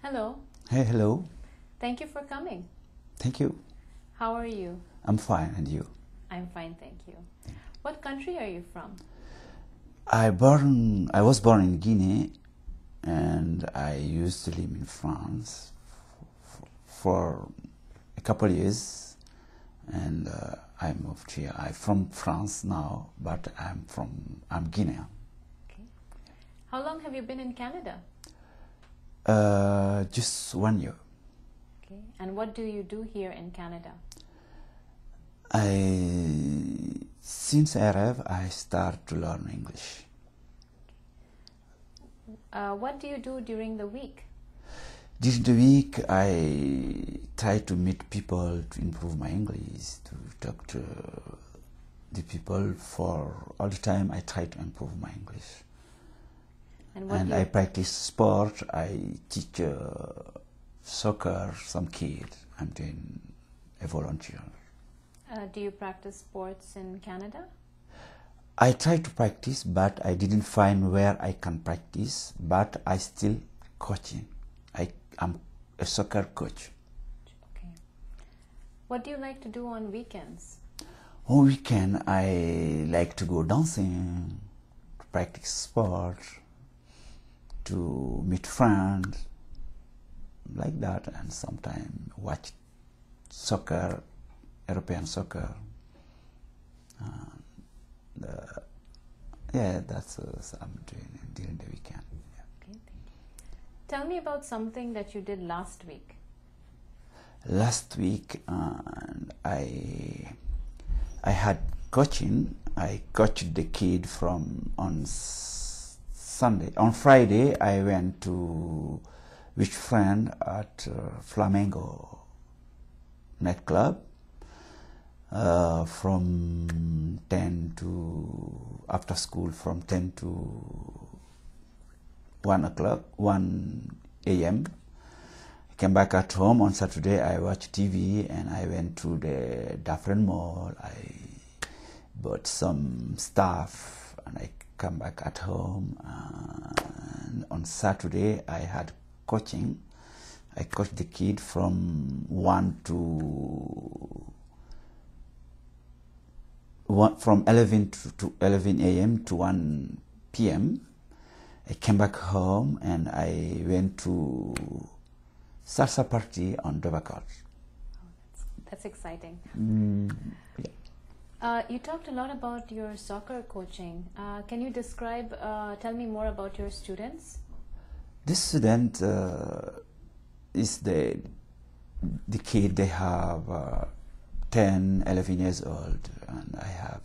Hello. Hey, hello. Thank you for coming. Thank you. How are you? I'm fine, and you? I'm fine, thank you. What country are you from? I was born in Guinea, and I used to live in France for a couple of years, and I moved here. I'm from France now, but I'm Guinean. Okay. How long have you been in Canada? Just 1 year. Okay. And what do you do here in Canada? Since I arrived, I start to learn English. What do you do during the week? During the week, I try to meet people to improve my English, to talk to the people. For all the time, I try to improve my English. And I practice sport. I teach soccer, some kids. I'm doing a volunteer. Do you practice sports in Canada? I try to practice, but I didn't find where I can practice, but I still coaching. I'm a soccer coach. Okay. What do you like to do on weekends? On weekend, I like to go dancing, to practice sport, to meet friends, like that, and sometimes watch soccer, European soccer. Yeah, that's what I'm doing during the weekend. Yeah. Okay, thank you. Tell me about something that you did last week. Last week, I had coaching. I coached the kid on Sunday. On Friday, I went to with friend at Flamengo nightclub from 10 to after school, from 10 to 1 a.m. I came back at home. On Saturday, I watched TV and I went to the Dufferin Mall. I bought some stuff and I come back at home. And on Saturday, I had coaching. I coached the kid from 11 to 11 a.m. to 1 p.m. I came back home and I went to salsa party on Dovercourt. Oh, that's exciting. Yeah. You talked a lot about your soccer coaching. Can you tell me more about your students? This student is the kid. They have 10, 11 years old, and I have.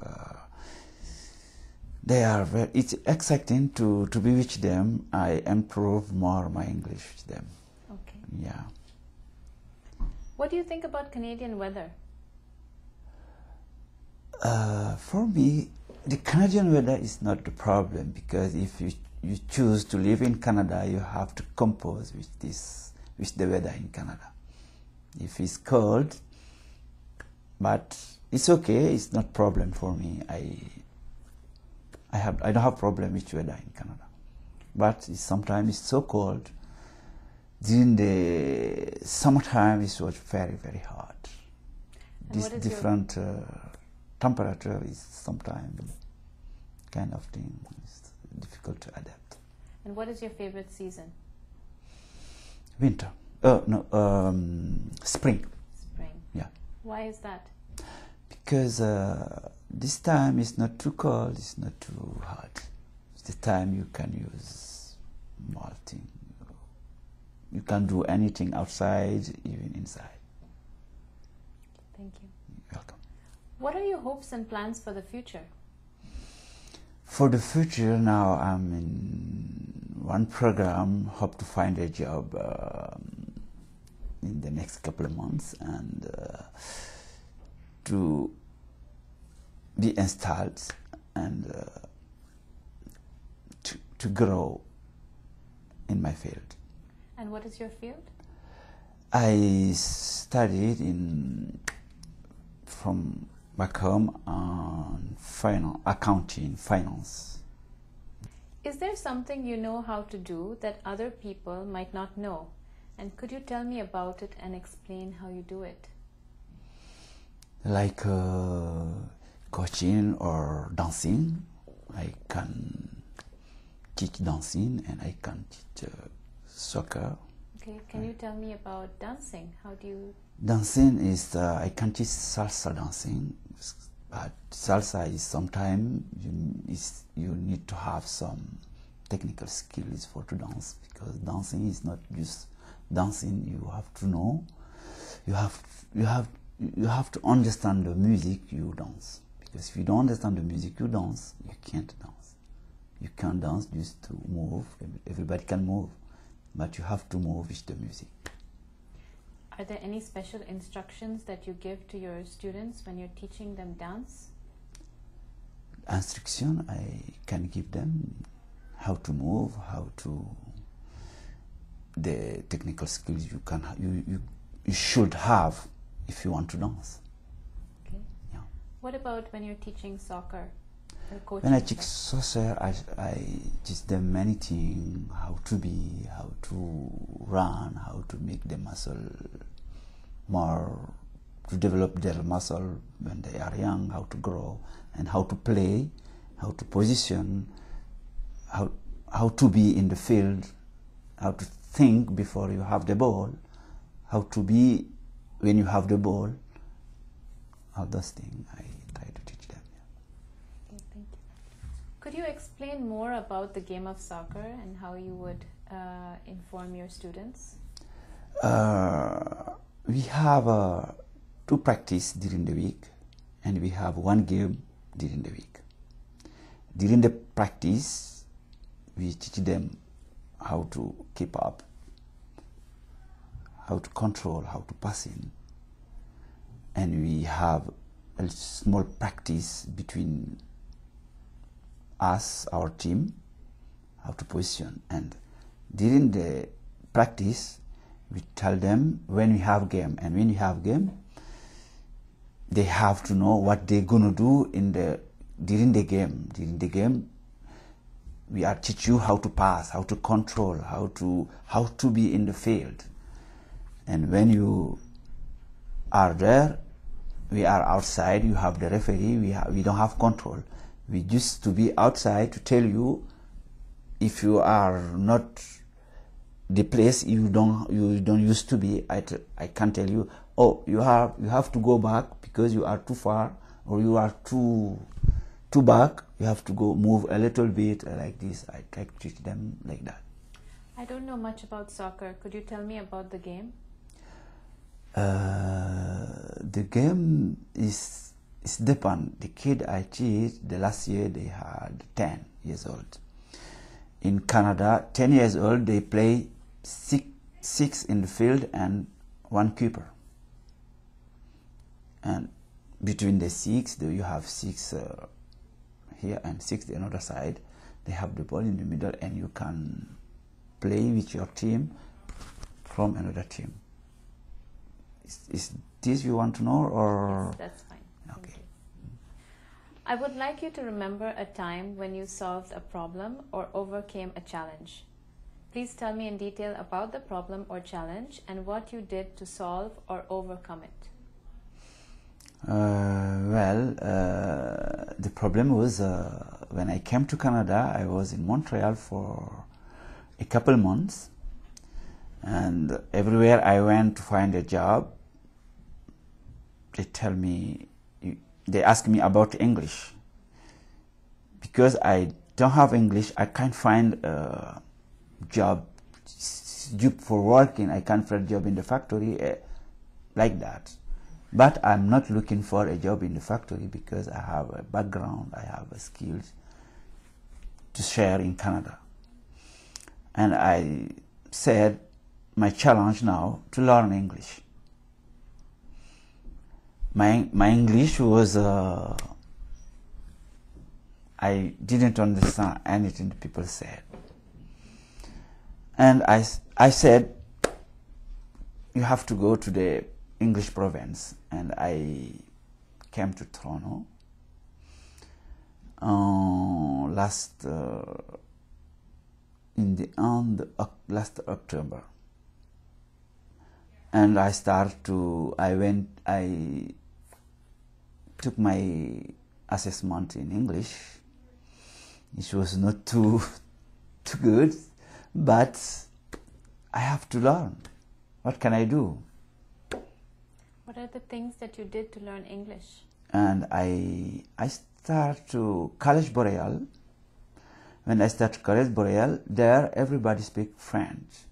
It's exciting to be with them. I improve more my English with them. Okay. Yeah. What do you think about Canadian weather? For me, the Canadian weather is not the problem, because if you choose to live in Canada, you have to compose with the weather in Canada. If it's cold, but it's okay. It's not problem for me. I don't have problem with weather in Canada, but sometimes it's so cold. During the summertime, it was very, very hot. And This different temperature is sometimes kind of thing. It's difficult to adapt. And what is your favorite season? Winter. Spring. Spring. Yeah. Why is that? Because this time it's not too cold, it's not too hot. It's the time you can use more things. You can do anything outside, even inside. Thank you. You're welcome. What are your hopes and plans for the future? For the future, now I'm in one program, hope to find a job in the next couple of months, and to be installed and to grow in my field. And what is your field? I studied from back home on accounting, finance. Is there something you know how to do that other people might not know? And could you tell me about it and explain how you do it? Like coaching or dancing, I can teach dancing and I can teach soccer. Okay, can you tell me about dancing? How do you... Dancing is, I can teach salsa dancing, but salsa is sometimes you need to have some technical skills for to dance, because dancing is not just dancing. You have to know, you have to understand the music you dance, because if you don't understand the music you dance, you can't dance. You can't dance just to move. Everybody can move, but you have to move with the music. Are there any special instructions that you give to your students when you're teaching them dance? Instruction, I can give them how to move, how to the technical skills you should have if you want to dance. Okay. Yeah. What about when you're teaching soccer? When I teach soccer, I teach them many things: how to be, how to run, how to make the muscle more, to develop their muscle when they are young, how to grow, and how to play, how to position, how to be in the field, how to think before you have the ball, how to be when you have the ball. All those things I try to teach them. Yeah. Okay, thank you. Could you explain more about the game of soccer and how you would inform your students? We have 2 practice during the week, and we have 1 game during the week. During the practice, we teach them how to keep up, how to control, how to pass in. And we have a small practice between us, our team, how to position. And during the practice, we tell them when we have game, and when we have game, they have to know what they're gonna do during the game. During the game, we are teach you how to pass, how to control, how to be in the field. And when you are there, we are outside. You have the referee. We don't have control. We just to be outside to tell you if you are not the place you don't used to be. I can tell you, oh, you have to go back because you are too far, or you are too back. You have to go move a little bit like this. I try to teach them like that. I don't know much about soccer. Could you tell me about the game? The game is depend. The kid I teach, the last year they had 10 years old. In Canada, 10 years old, they play six in the field and 1 keeper. And between the 6, you have 6 here and 6 the another side. They have the ball in the middle, and you can play with your team from another team. Is this you want to know, or? Yes, that's fine. Okay. Thank you. I would like you to remember a time when you solved a problem or overcame a challenge. Please tell me in detail about the problem or challenge and what you did to solve or overcome it. The problem was when I came to Canada, I was in Montreal for a couple months, and everywhere I went to find a job, they ask me about English. Because I don't have English, I can't find a job for working. I can't find a job in the factory like that. But I'm not looking for a job in the factory because I have a background, I have skills to share in Canada. And I said, my challenge now to learn English. My English was, I didn't understand anything people said. And I said, you have to go to the English province, and I came to Toronto last October, And I took my assessment in English. It was not too good, but I have to learn. What can I do? What are the things that you did to learn English? And I start to College Boreal. When I start College Boreal, there everybody speak French.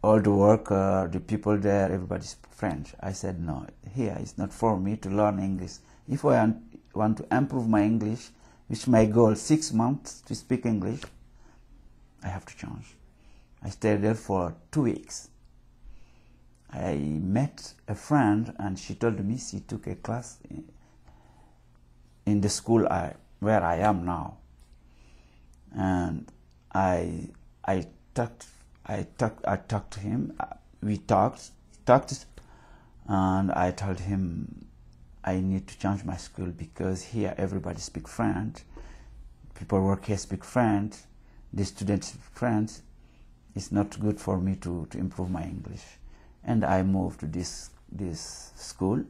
All the worker, the people there, everybody speak French. I said, no, here it's not for me to learn English. If I want to improve my English, which my goal 6 months to speak English, I have to change. I stayed there for 2 weeks. I met a friend and she told me she took a class in the school where I am now. And I talked to him. We talked, and I told him I need to change my school because here everybody speak French. People work here speak French. The students speak French. It's not good for me to improve my English. And I moved to this school.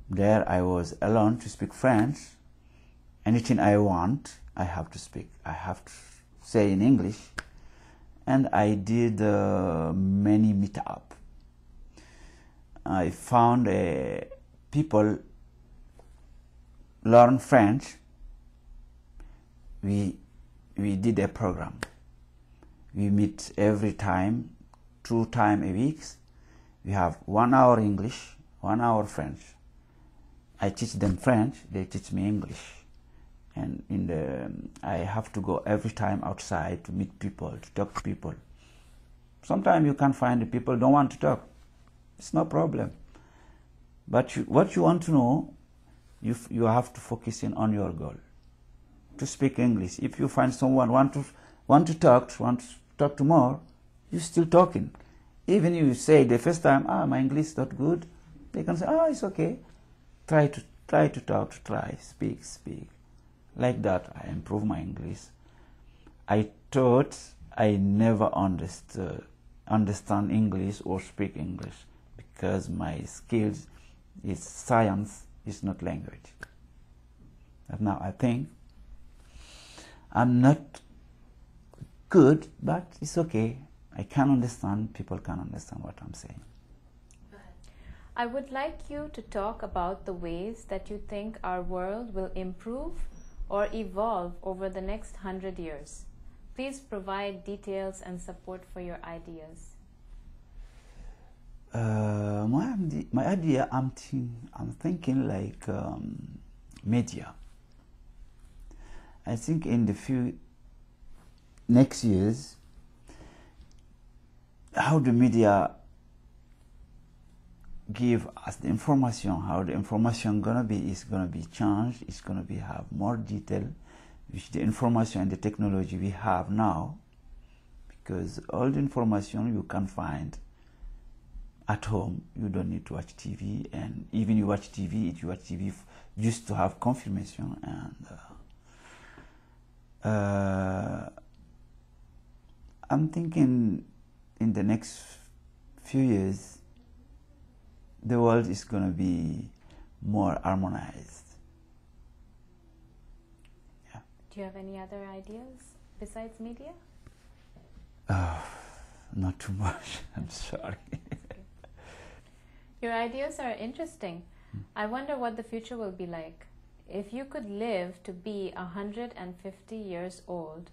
There I was alone to speak French. Anything I want, I have to speak. I have to say in English. And I did many meetup. I found people learn French. We did a program. We meet every time, 2 times a week. We have 1 hour English, 1 hour French. I teach them French, they teach me English. And I have to go every time outside to meet people, to talk to people. Sometimes you can find the people don't want to talk. It's no problem. But what you want to know, you have to focus in on your goal. To speak English. If you find someone want to talk to more, you're still talking. Even if you say the first time, my English is not good, they can say, it's okay. Try to talk, speak. Like that, I improve my English. I thought I never understand English or speak English because my skills is science, is not language. But now I think I'm not good, but it's okay. I can understand, people can understand what I'm saying. I would like you to talk about the ways that you think our world will improve or evolve over the next 100 years. Please provide details and support for your ideas. My idea, I'm thinking like media. I think in the next years, how the media give us the information, how the information is gonna be changed, it's gonna have more detail with the information and the technology we have now, because all the information you can find at home. You don't need to watch TV, and even you watch TV, if you watch TV just to have confirmation. And I'm thinking in the next few years the world is going to be more harmonized. Yeah. Do you have any other ideas besides media? Not too much. I'm sorry. Your ideas are interesting. I wonder what the future will be like. If you could live to be 150 years old,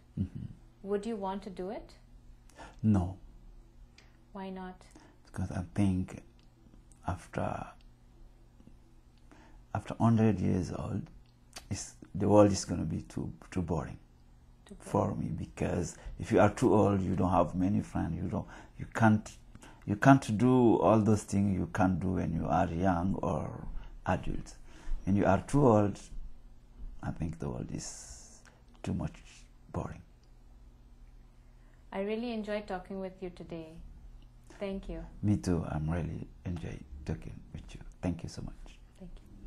would you want to do it? No. Why not? Because I think after 100 years old, the world is going to be too boring for me, because if you are too old, you don't have many friends. You can't do all those things you can't do when you are young or adult. When you are too old, I think the world is too much boring. I really enjoyed talking with you today. Thank you. Me too. I'm really enjoying talking with you. Thank you so much.